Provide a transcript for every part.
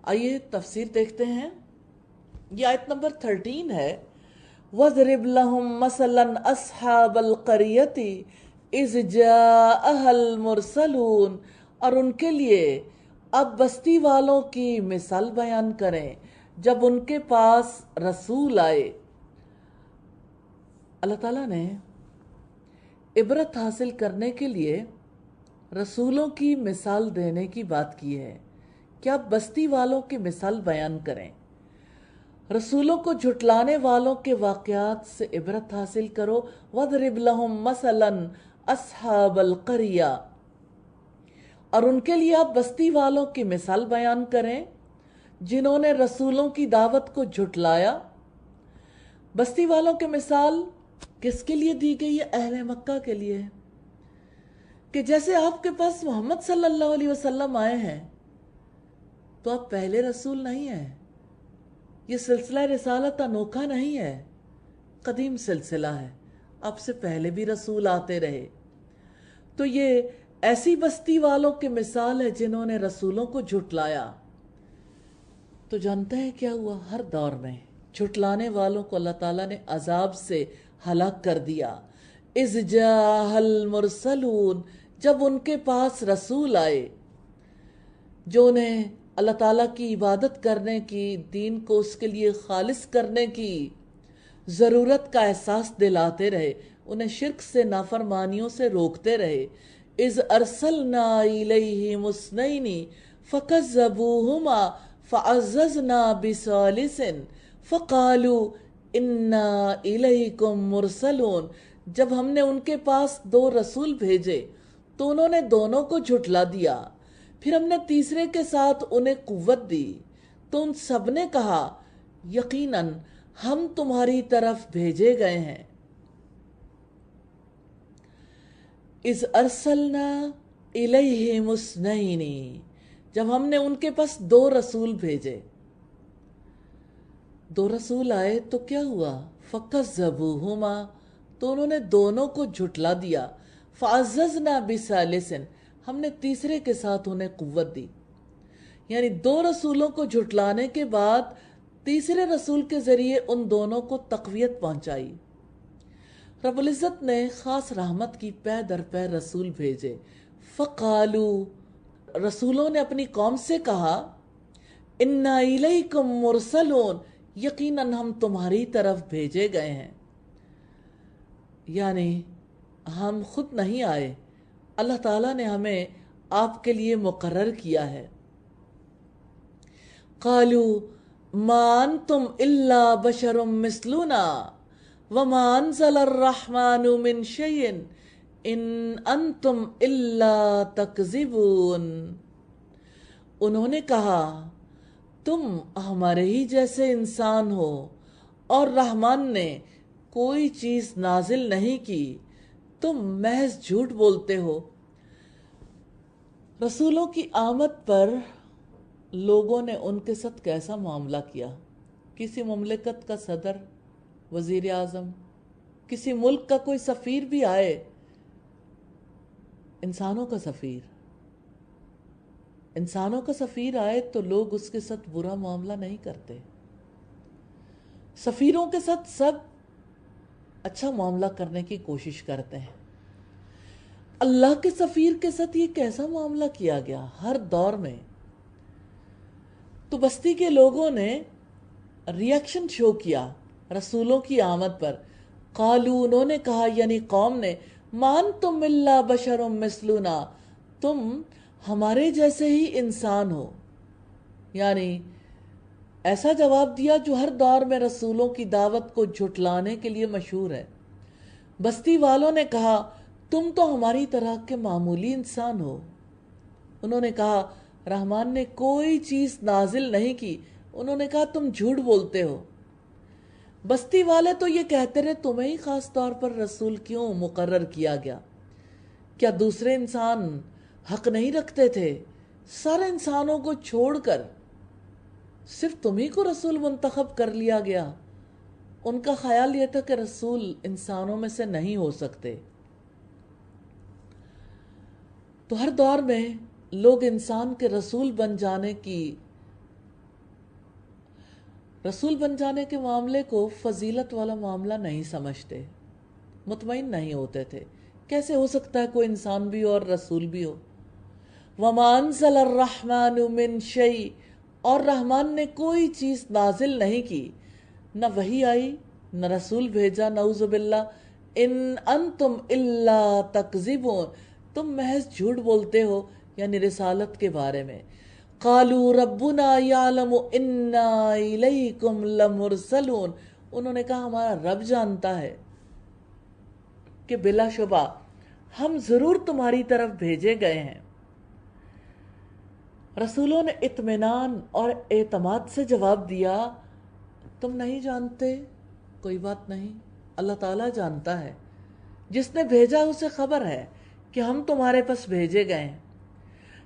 آئیے تفسیر دیکھتے ہیں. یہ آیت نمبر 13 ہے. وَاضْرِبْ لَهُمْ مَثَلًا أَصْحَابَ الْقَرْيَةِ إِذْ جَاءَهَا الْمُرْسَلُونَ، اور ان کے لیے اب بستی والوں کی مثال بیان کریں جب ان کے پاس رسول آئے. اللہ تعالیٰ نے عبرت حاصل کرنے کے لیے رسولوں کی مثال دینے کی بات کی ہے کہ آپ بستی والوں کی مثال بیان کریں. رسولوں کو جھٹلانے والوں کے واقعات سے عبرت حاصل کرو. وَاضْرِبْ لَهُمْ مَثَلًا أَصْحَابَ الْقَرْيَةِ، اور ان کے لیے آپ بستی والوں کی مثال بیان کریں جنہوں نے رسولوں کی دعوت کو جھٹلایا. بستی والوں کی مثال کس کے لیے دی گئی ہے؟ اہل مکہ کے لیے، کہ جیسے آپ کے پاس محمد صلی اللہ علیہ وسلم آئے ہیں تو آپ پہلے رسول نہیں ہیں. یہ سلسلہ رسالت انوکھا نہیں ہے، قدیم سلسلہ ہے. آپ سے پہلے بھی رسول آتے رہے. تو یہ ایسی بستی والوں کی مثال ہے جنہوں نے رسولوں کو جھٹلایا. تو جانتے ہیں کیا ہوا؟ ہر دور میں جھٹلانے والوں کو اللہ تعالیٰ نے عذاب سے ہلاک کر دیا. اِذْ جَاءَ الْمُرْسَلُونَ، جب ان کے پاس رسول آئے جو انہیں اللہ تعالیٰ کی عبادت کرنے کی، دین کو اس کے لیے خالص کرنے کی ضرورت کا احساس دلاتے رہے، انہیں شرک سے، نافرمانیوں سے روکتے رہے. اِذْ أَرْسَلْنَا إِلَيْهِمُ اثْنَيْنِ فَكَذَّبُوهُمَا فَعَزَّزْنَا بِثَالِثٍ فَقَالُوا إِنَّا إِلَيْكُمْ مُرْسَلُونَ، جب ہم نے ان کے پاس 2 رسول بھیجے تو انہوں نے دونوں کو جھٹلا دیا. پھر ہم نے تیسرے کے ساتھ انہیں قوت دی تو ان سب نے کہا یقیناً ہم تمہاری طرف بھیجے گئے ہیں. اِذْ أَرْسَلْنَا إِلَيْهِمُ اثْنَيْنِ، جب ہم نے ان کے پاس 2 رسول بھیجے. 2 رسول آئے تو کیا ہوا؟ فَكَذَّبُوهُمَا، تو انہوں نے دونوں کو جھٹلا دیا. فَعَزَّزْنَا بِثَالِثٍ، ہم نے تیسرے کے ساتھ انہیں قوت دی. یعنی 2 رسولوں کو جھٹلانے کے بعد تیسرے رسول کے ذریعے ان دونوں کو تقویت پہنچائی. رب العزت نے خاص رحمت کی پے در پے رسول بھیجے. فَقَالُوا، رسولوں نے اپنی قوم سے کہا اِنَّا إِلَيْكُمْ مُرْسَلُونَ، یقیناً ہم تمہاری طرف بھیجے گئے ہیں. یعنی ہم خود نہیں آئے، اللہ تعالیٰ نے ہمیں آپ کے لیے مقرر کیا ہے. قَالُوا مَا أَنْتُمْ إِلَّا بَشَرٌ مِثْلُنَا وَمَا أَنزَلَ الرَّحْمَنُ مِنْ شَيْءٍ إِنْ أَنْتُمْ إِلَّا تَكْذِبُونَ. انہوں نے کہا تم ہمارے ہی جیسے انسان ہو اور رحمان نے کوئی چیز نازل نہیں کی، تم محض جھوٹ بولتے ہو. رسولوں کی آمد پر لوگوں نے ان کے ساتھ کیسا معاملہ کیا؟ کسی مملکت کا صدر، وزیر اعظم، کسی ملک کا کوئی سفیر بھی آئے، انسانوں کا سفیر آئے تو لوگ اس کے ساتھ برا معاملہ نہیں کرتے. سفیروں کے ساتھ سب اچھا معاملہ کرنے کی کوشش کرتے ہیں. اللہ کے سفیر کے ساتھ یہ کیسا معاملہ کیا گیا ہر دور میں؟ تو بستی کے لوگوں نے ریاکشن شو کیا رسولوں کی آمد پر. قالو، انہوں نے کہا، یعنی قوم نے، ما انتم الا بشر مثلنا، تم ہمارے جیسے ہی انسان ہو. یعنی ایسا جواب دیا جو ہر دور میں رسولوں کی دعوت کو جھٹلانے کے لیے مشہور ہے. بستی والوں نے کہا تم تو ہماری طرح کے معمولی انسان ہو. انہوں نے کہا رحمان نے کوئی چیز نازل نہیں کی. انہوں نے کہا تم جھوٹ بولتے ہو. بستی والے تو یہ کہتے رہے تمہیں ہی خاص طور پر رسول کیوں مقرر کیا گیا؟ کیا دوسرے انسان حق نہیں رکھتے تھے؟ سارے انسانوں کو چھوڑ کر صرف تمہیں کو رسول منتخب کر لیا گیا. ان کا خیال یہ تھا کہ رسول انسانوں میں سے نہیں ہو سکتے. تو ہر دور میں لوگ انسان کے رسول بن جانے کی رسول بن جانے کے معاملے کو فضیلت والا معاملہ نہیں سمجھتے، مطمئن نہیں ہوتے تھے، کیسے ہو سکتا ہے کوئی انسان بھی اور رسول بھی ہو۔ وَمَا أَنزَلَ الرَّحْمَنُ مِن شَيْءٍ، اور رحمان نے کوئی چیز نازل نہیں کی، نہ وحی آئی نہ رسول بھیجا، نعوذ باللہ۔ ان انتم الا تکذبون، تم محض جھوٹ بولتے ہو یعنی رسالت کے بارے میں۔ قالوا ربنا یعلم انا الیکم لمرسلون، انہوں نے کہا ہمارا رب جانتا ہے کہ بلا شبہ ہم ضرور تمہاری طرف بھیجے گئے ہیں۔ رسولوں نے اطمینان اور اعتماد سے جواب دیا، تم نہیں جانتے کوئی بات نہیں، اللہ تعالیٰ جانتا ہے، جس نے بھیجا اسے خبر ہے کہ ہم تمہارے پاس بھیجے گئے ہیں۔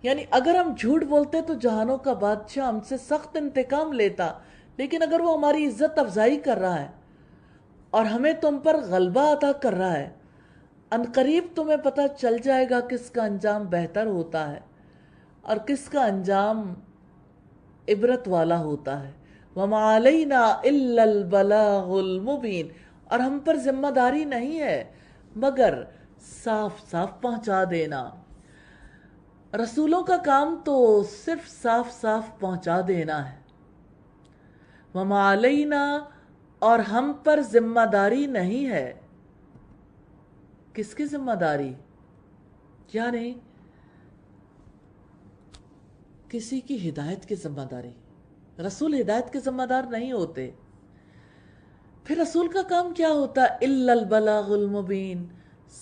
یعنی اگر ہم جھوٹ بولتے تو جہانوں کا بادشاہ ہم سے سخت انتقام لیتا، لیکن اگر وہ ہماری عزت افزائی کر رہا ہے اور ہمیں تم پر غلبہ عطا کر رہا ہے، عنقریب تمہیں پتہ چل جائے گا کس کا انجام بہتر ہوتا ہے اور کس کا انجام عبرت والا ہوتا ہے۔ وَمَا عَلَيْنَا إِلَّا الْبَلَاغُ الْمُبِينُ، اور ہم پر ذمہ داری نہیں ہے مگر صاف صاف پہنچا دینا۔ رسولوں کا کام تو صرف صاف صاف پہنچا دینا ہے۔ وَمَا عَلَيْنَا، اور ہم پر ذمہ داری نہیں ہے۔ کس کی ذمہ داری؟ یعنی کسی کی ہدایت کی ذمہ داری۔ رسول ہدایت کے ذمہ دار نہیں ہوتے۔ پھر رسول کا کام کیا ہوتا ہے؟ الا البلاغ المبین،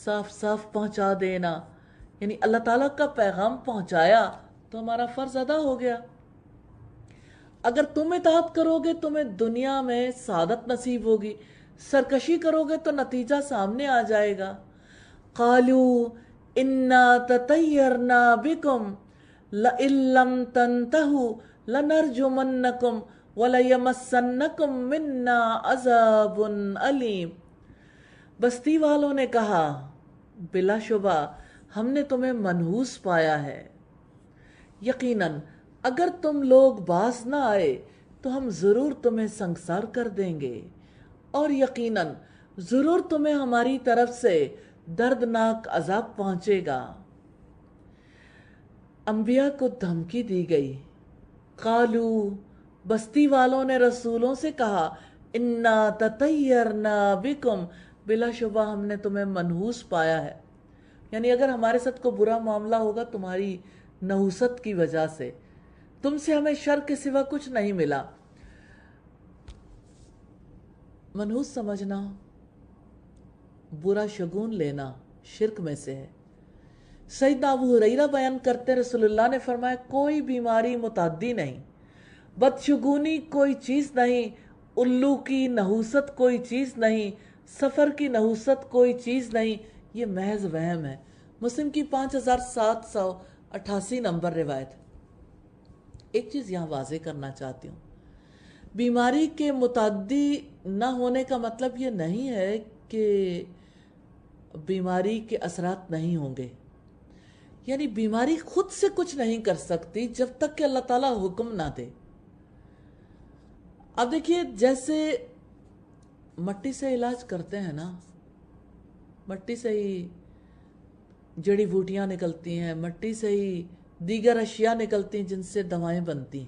صاف صاف پہنچا دینا، یعنی اللہ تعالیٰ کا پیغام پہنچایا تو ہمارا فرض ادا ہو گیا۔ اگر تم اطاعت کرو گے تمہیں دنیا میں سعادت نصیب ہوگی، سرکشی کرو گے تو نتیجہ سامنے آ جائے گا۔ قالوا انا تطیرنا بکم لئن لم تنتہوا لنرجمنکم وَلَيَمَسَّنَّكُم مِّنَّا عَذَابٌ أَلِيمٌ، بستی والوں نے کہا بلا شبہ ہم نے تمہیں منحوس پایا ہے، یقیناً اگر تم لوگ باز نہ آئے تو ہم ضرور تمہیں سنگسار کر دیں گے، اور یقیناً ضرور تمہیں ہماری طرف سے دردناک عذاب پہنچے گا۔ انبیاء کو دھمکی دی گئی۔ قالو، بستی والوں نے رسولوں سے کہا انا تطیرنا بکم، بلا شبہ ہم نے تمہیں منحوس پایا ہے، یعنی اگر ہمارے ساتھ کوئی برا معاملہ ہوگا تمہاری نحوست کی وجہ سے، تم سے ہمیں شر کے سوا کچھ نہیں ملا۔ منحوس سمجھنا، برا شگون لینا شرک میں سے ہے۔ سیدنا ابو ہریرہ بیان کرتے رسول اللہ نے فرمایا کوئی بیماری متعدی نہیں، بدشگونی کوئی چیز نہیں، الو کی نحوست کوئی چیز نہیں، سفر کی نحوست کوئی چیز نہیں، یہ محض وہم ہے۔ مسلم کی 5788 نمبر روایت۔ ایک چیز یہاں واضح کرنا چاہتی ہوں، بیماری کے متعدی نہ ہونے کا مطلب یہ نہیں ہے کہ بیماری کے اثرات نہیں ہوں گے، یعنی بیماری خود سے کچھ نہیں کر سکتی جب تک کہ اللہ تعالیٰ حکم نہ دے۔ اب دیکھیے جیسے مٹی سے علاج کرتے ہیں نا، مٹی سے ہی جڑی بوٹیاں نکلتی ہیں، مٹی سے ہی دیگر اشیاء نکلتی ہیں جن سے دوائیں بنتی ہیں۔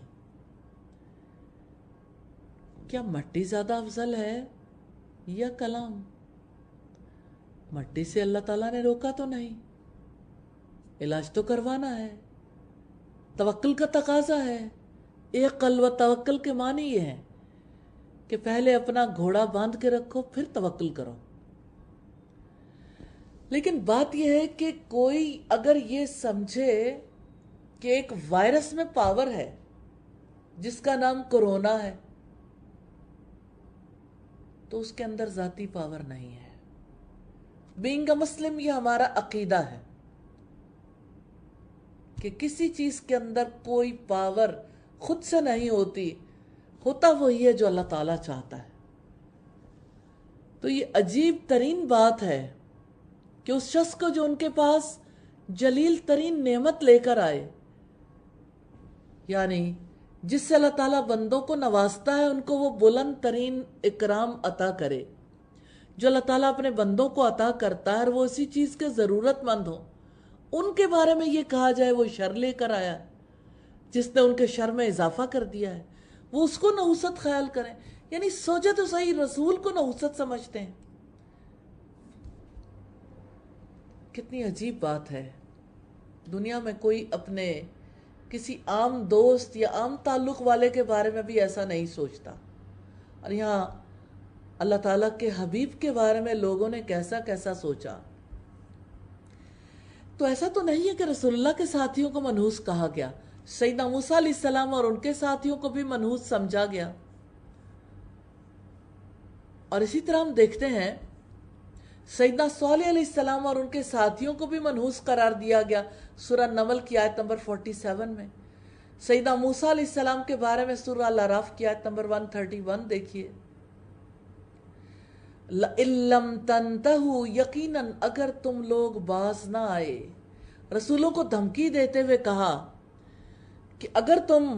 کیا مٹی زیادہ افضل ہے یا کلام؟ مٹی سے اللہ تعالیٰ نے روکا تو نہیں، علاج تو کروانا ہے، توکل کا تقاضا ہے۔ ایک قلب و توکل کے معنی یہ ہے کہ پہلے اپنا گھوڑا باندھ کے رکھو پھر توکل کرو۔ لیکن بات یہ ہے کہ کوئی اگر یہ سمجھے کہ ایک وائرس میں پاور ہے جس کا نام کورونا ہے تو اس کے اندر ذاتی پاور نہیں ہے۔ بینگ اے مسلم یہ ہمارا عقیدہ ہے کہ کسی چیز کے اندر کوئی پاور خود سے نہیں ہوتی، ہوتا وہی ہے جو اللہ تعالیٰ چاہتا ہے۔ تو یہ عجیب ترین بات ہے کہ اس شخص کو جو ان کے پاس جلیل ترین نعمت لے کر آئے، یعنی جس سے اللہ تعالیٰ بندوں کو نوازتا ہے ان کو وہ بلند ترین اکرام عطا کرے. جو اللہ تعالیٰ اپنے بندوں کو عطا کرتا ہے اور وہ اسی چیز کے ضرورت مند ہوں، ان کے بارے میں یہ کہا جائے وہ شر لے کر آیا ہے، جس نے ان کے شر میں اضافہ کر دیا ہے، وہ اس کو نحوست خیال کریں. یعنی سوچے تو صحیح، رسول کو نحوست سمجھتے ہیں. کتنی عجیب بات ہے. دنیا میں کوئی اپنے کسی عام دوست یا عام تعلق والے کے بارے میں بھی ایسا نہیں سوچتا، اور یہاں اللہ تعالیٰ کے حبیب کے بارے میں لوگوں نے کیسا کیسا سوچا. تو ایسا تو نہیں ہے کہ رسول اللہ کے ساتھیوں کو منحوس کہا گیا، سیدنا موسیٰ علیہ السلام اور ان کے ساتھیوں کو بھی منحوس سمجھا گیا. اور اسی طرح ہم دیکھتے ہیں سیدنا صالح علیہ السلام اور ان کے ساتھیوں کو بھی منحوس قرار دیا گیا. سورہ نمل کی آیت نمبر 47 میں سیدنا موسیٰ علیہ السلام کے بارے میں سورہ الاعراف کی آیت نمبر 131 دیکھیے. لَإِن لَّمْ تَنْتَهُوا، یقیناً اگر تم لوگ باز نہ آئے. رسولوں کو دھمکی دیتے ہوئے کہا کہ اگر تم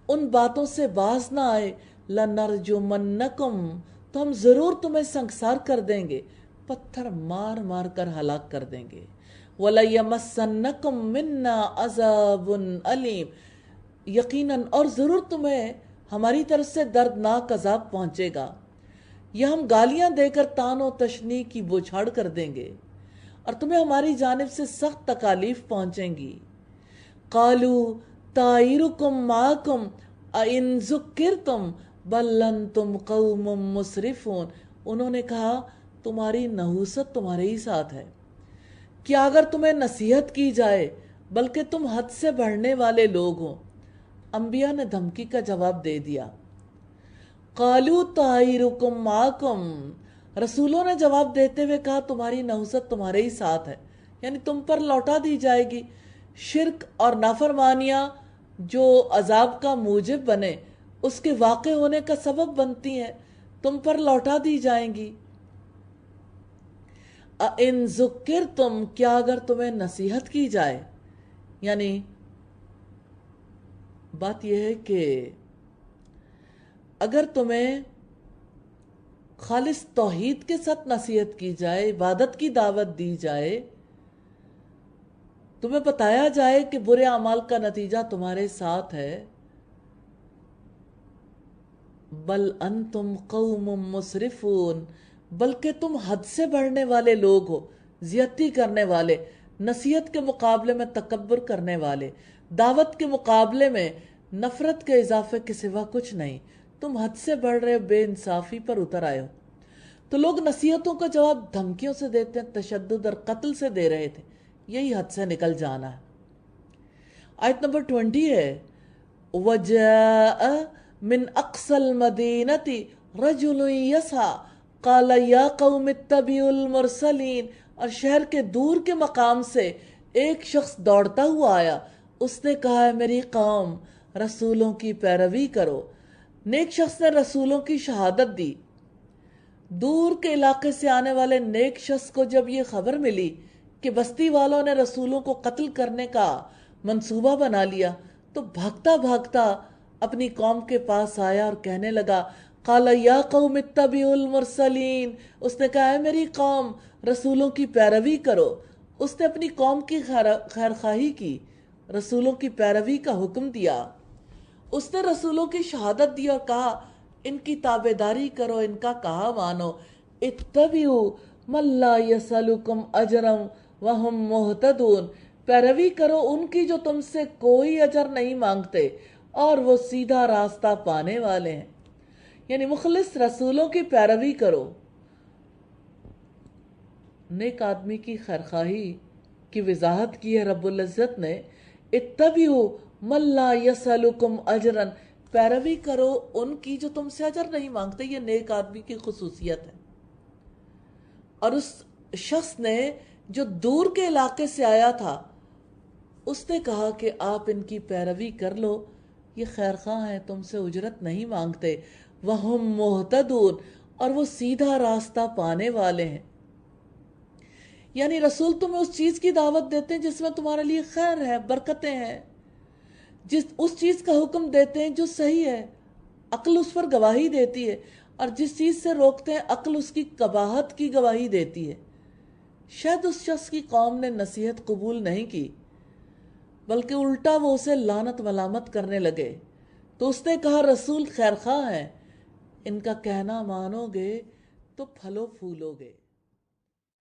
ان باتوں سے باز نہ آئے لَنَرْجُمَنَّكُمْ، تو ہم ضرور تمہیں سنکسار کر دیں گے، پتھر مار مار کر ہلاک کر دیں گے. وَلَيَمَسَّنَّكُمْ مِنَّا عَذَابٌ أَلِيمٌ، یقیناً اور ضرور تمہیں ہماری طرف سے دردناک عذاب پہنچے گا، یا ہم گالیاں دے کر طعن و تشنیع کی بوچھاڑ کر دیں گے اور تمہیں ہماری جانب سے سخت تکالیف پہنچیں گی. قَالُوا طَائِرُكُمْ مَعَكُمْ أَإِن ذُكِّرْتُمْ بَلْ أَنْتُمْ قَوْمٌ مُسْرِفُونَ، انہوں نے کہا تمہاری نحوست تمہارے ہی ساتھ ہے، کیا اگر تمہیں نصیحت کی جائے بلکہ تم حد سے بڑھنے والے لوگ ہو. انبیاء نے دھمکی کا جواب دے دیا. قَالُوا طَائِرُكُمْ مَعَكُمْ، رسولوں نے جواب دیتے ہوئے کہا تمہاری نحوست تمہارے ہی ساتھ ہے، یعنی تم پر لوٹا دی جائے گی. شرک اور نافرمانیاں جو عذاب کا موجب بنے، اس کے واقع ہونے کا سبب بنتی ہیں، تم پر لوٹا دی جائیں گی. اَإِن ذُكِّرْتُمْ، کیا اگر تمہیں نصیحت کی جائے. یعنی بات یہ ہے کہ اگر تمہیں خالص توحید کے ساتھ نصیحت کی جائے، عبادت کی دعوت دی جائے، تمہیں بتایا جائے کہ برے اعمال کا نتیجہ تمہارے ساتھ ہے، بل انتم قوم مسرفون، بلکہ تم حد سے بڑھنے والے لوگ ہو، زیادتی کرنے والے، نصیحت کے مقابلے میں تکبر کرنے والے، دعوت کے مقابلے میں نفرت کے اضافے کے سوا کچھ نہیں. تم حد سے بڑھ رہے، بے انصافی پر اتر آئے ہو. تو لوگ نصیحتوں کا جواب دھمکیوں سے دیتے ہیں، تشدد اور قتل سے دے رہے تھے. یہی حد سے نکل جانا ہے. آیت نمبر 20 ہے وَجَاءَ مِنْ أَقْصَى الْمَدِينَةِ رَجُلٌ يَسْعَىٰ قَالَ يَا قَوْمِ اتَّبِعُوا الْمُرْسَلِينَ، اور شہر کے دور کے مقام سے ایک شخص دوڑتا ہوا آیا. اس نے کہا ہے میری قوم، رسولوں کی پیروی کرو. نیک شخص نے رسولوں کی شہادت دی. دور کے علاقے سے آنے والے نیک شخص کو جب یہ خبر ملی کہ بستی والوں نے رسولوں کو قتل کرنے کا منصوبہ بنا لیا، تو بھاگتا بھاگتا اپنی قوم کے پاس آیا اور کہنے لگا قال یا قوم اتبعوا المرسلین، اس نے کہا ہے میری قوم رسولوں کی پیروی کرو. اس نے اپنی قوم کی خیر خواہی کی، رسولوں کی پیروی کا حکم دیا. اس نے رسولوں کی شہادت دی اور کہا ان کی تابعداری کرو، ان کا کہا مانو. اتبعوا من لا یسألکم اجرا وہم مہتدون، پیروی کرو ان کی جو تم سے کوئی اجر نہیں مانگتے اور وہ سیدھا راستہ پانے والے ہیں. یعنی مخلص رسولوں کی پیروی کرو. نیک آدمی کی خیرخواہی کی وضاحت کی ہے رب العزت نے. اتبعوا من لا یسألکم اجرا، پیروی کرو ان کی جو تم سے اجر نہیں مانگتے. یہ نیک آدمی کی خصوصیت ہے. اور اس شخص نے جو دور کے علاقے سے آیا تھا، اس نے کہا کہ آپ ان کی پیروی کر لو، یہ خیرخواہ ہیں، تم سے اجرت نہیں مانگتے. وہم مہتدون، اور وہ سیدھا راستہ پانے والے ہیں. یعنی رسول تمہیں اس چیز کی دعوت دیتے ہیں جس میں تمہارے لیے خیر ہے، برکتیں ہیں. اس چیز کا حکم دیتے ہیں جو صحیح ہے، عقل اس پر گواہی دیتی ہے، اور جس چیز سے روکتے ہیں عقل اس کی قباحت کی گواہی دیتی ہے۔ شاید اس شخص کی قوم نے نصیحت قبول نہیں کی، بلکہ الٹا وہ اسے لعنت ملامت کرنے لگے۔ تو اس نے کہا رسول خیر خواہ ہیں، ان کا کہنا مانو گے تو پھلو پھولو گے۔